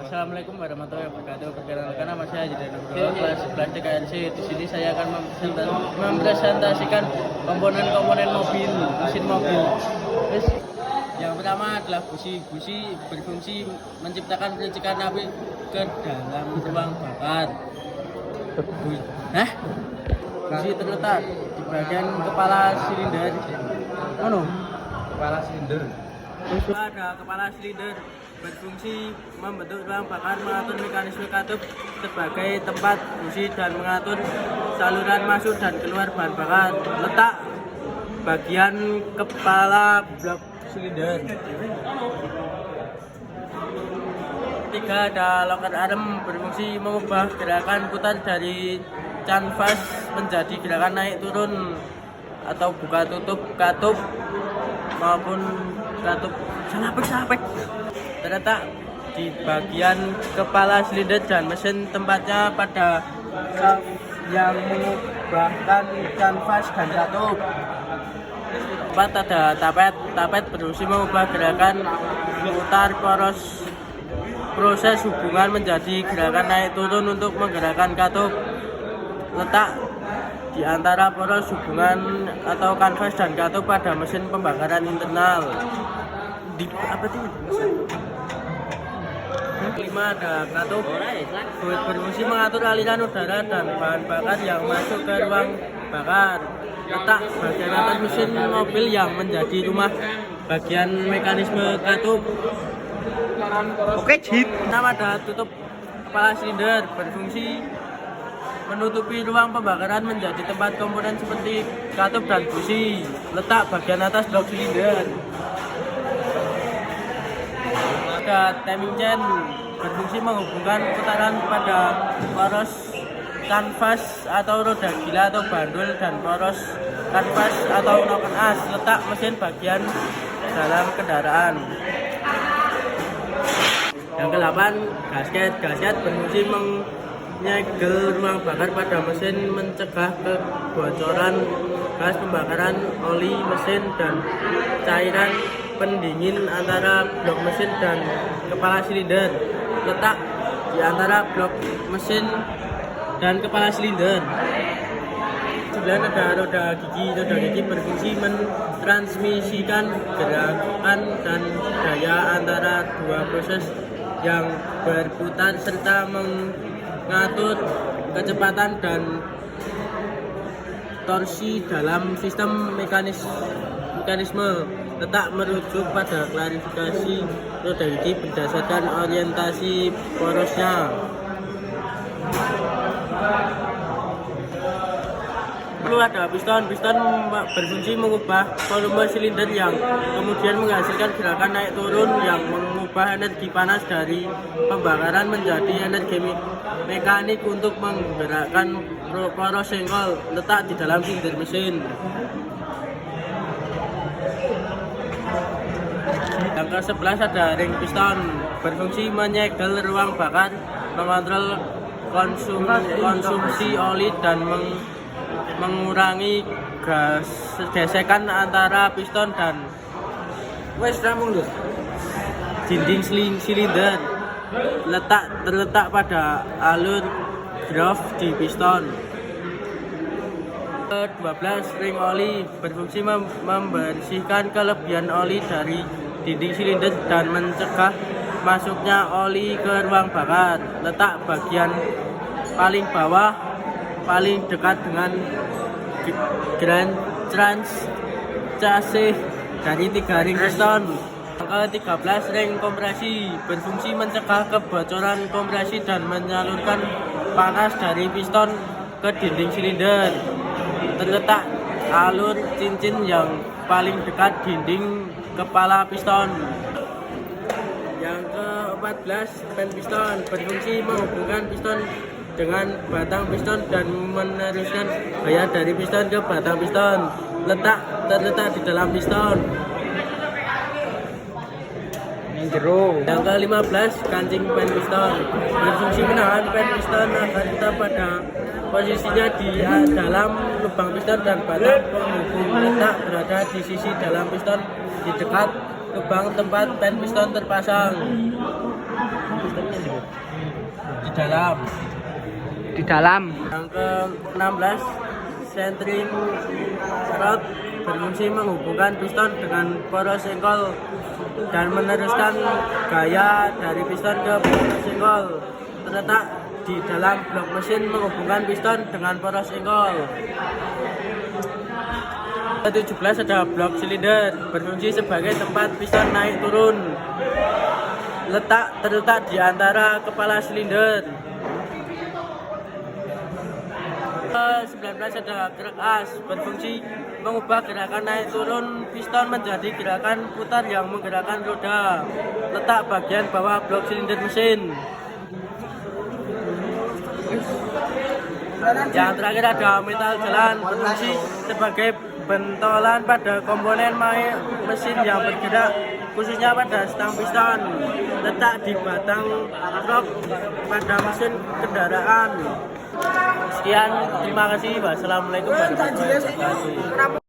Assalamualaikum warahmatullahi wabarakatuh. Perkenalkan nama saya Jadi Nugroho, kelas 11 DKRC. Di sini saya akan mempresentasikan komponen-komponen mobil, mesin mobil. Yang pertama adalah busi. Busi berfungsi menciptakan percikan api ke dalam ruang bakar. Busi terletak di bagian kepala silinder. Kepala silinder. Ada kepala silinder berfungsi membentuk ruang bakar, mengatur mekanisme katup sebagai tempat busi dan mengatur saluran masuk dan keluar bahan bakar. Letak bagian kepala blok silinder. Tiga, ada loker arm berfungsi mengubah gerakan putar dari canvas menjadi gerakan naik turun atau buka tutup katup maupun katup sampai terletak di bagian kepala silinder dan mesin, tempatnya pada shaft yang mengubahkan canvas dan katup. Tempat ada tapet berfungsi mengubah gerakan putar proses hubungan menjadi gerakan naik turun untuk menggerakkan katup. Letak di antara poros hubungan atau kanvas dan katup pada mesin pembakaran internal. Kelima, ada katup berfungsi mengatur aliran udara dan bahan bakar yang masuk ke ruang bakar. Letak bagian atas mesin mobil yang menjadi rumah bagian mekanisme katup. Pertama, ada tutup kepala silinder berfungsi menutupi ruang pembakaran menjadi tempat komponen seperti katup dan busi. Letak bagian atas blok silinder. Ada timing chain berfungsi menghubungkan putaran pada poros kanvas atau roda gila atau bandul dan poros kanvas atau noken as. Letak mesin bagian dalam kendaraan. Yang ke-8, gasket berfungsi menyegel ruang bakar pada mesin, mencegah kebocoran gas pembakaran, oli mesin dan cairan pendingin antara blok mesin dan kepala silinder. Letak di antara blok mesin dan kepala silinder. 9, ada roda gigi berfungsi mentransmisikan gerakan dan daya antara dua proses yang berputar serta mengatur kecepatan dan torsi dalam sistem mekanisme. Letak merujuk pada klarifikasi roda gigi berdasarkan orientasi porosnya. Lalu ada piston berfungsi mengubah volume silinder yang kemudian menghasilkan gerakan naik turun yang mengubah energi panas dari pembakaran menjadi energi mekanik untuk menggerakkan poros senggol. Letak di dalam silinder mesin. Yang ke-11, ada ring piston berfungsi menyegel ruang bakar, mengontrol konsumsi oli dan mengurangi gesekan antara piston dan dinding silinder. Terletak pada alur groove di piston. Ke-12, ring oli berfungsi membersihkan kelebihan oli dari dinding silinder dan mencegah masuknya oli ke ruang bakar. Letak bagian paling bawah paling dekat dengan grand trans chassis dari 3 ring piston. Ke-13, ring kompresi berfungsi mencegah kebocoran kompresi dan menyalurkan panas dari piston ke dinding silinder. Terletak alur cincin yang paling dekat dinding kepala piston. Yang ke-14, pen piston berfungsi menghubungkan piston dengan batang piston dan meneruskan gaya dari piston ke batang piston. Terletak di dalam piston. Yang ke-15, kancing pen piston berfungsi menahan pen piston agar tetap pada posisinya di dalam lubang piston dan batang penghubung. Letak berada di sisi dalam piston di dekat lubang tempat pen piston terpasang. Di dalam. Di dalam. Yang ke-16, sentring rod berfungsi menghubungkan piston dengan poros engkol dan meneruskan gaya dari piston ke poros engkol. Terletak di dalam blok mesin menghubungkan piston dengan poros engkol. Ke-17 ada blok silinder berfungsi sebagai tempat piston naik turun. Terletak di antara kepala silinder. Ke-19 ada krek as berfungsi mengubah gerakan naik turun piston menjadi gerakan putar yang menggerakkan roda. Letak bagian bawah blok silinder mesin. Yang terakhir ada metal jalan berfungsi sebagai bentolan pada komponen mesin yang bergerak, khususnya pada stang piston. Letak di batang truk pada mesin kendaraan. Sekian, terima kasih. Wassalamualaikum warahmatullahi wabarakatuh.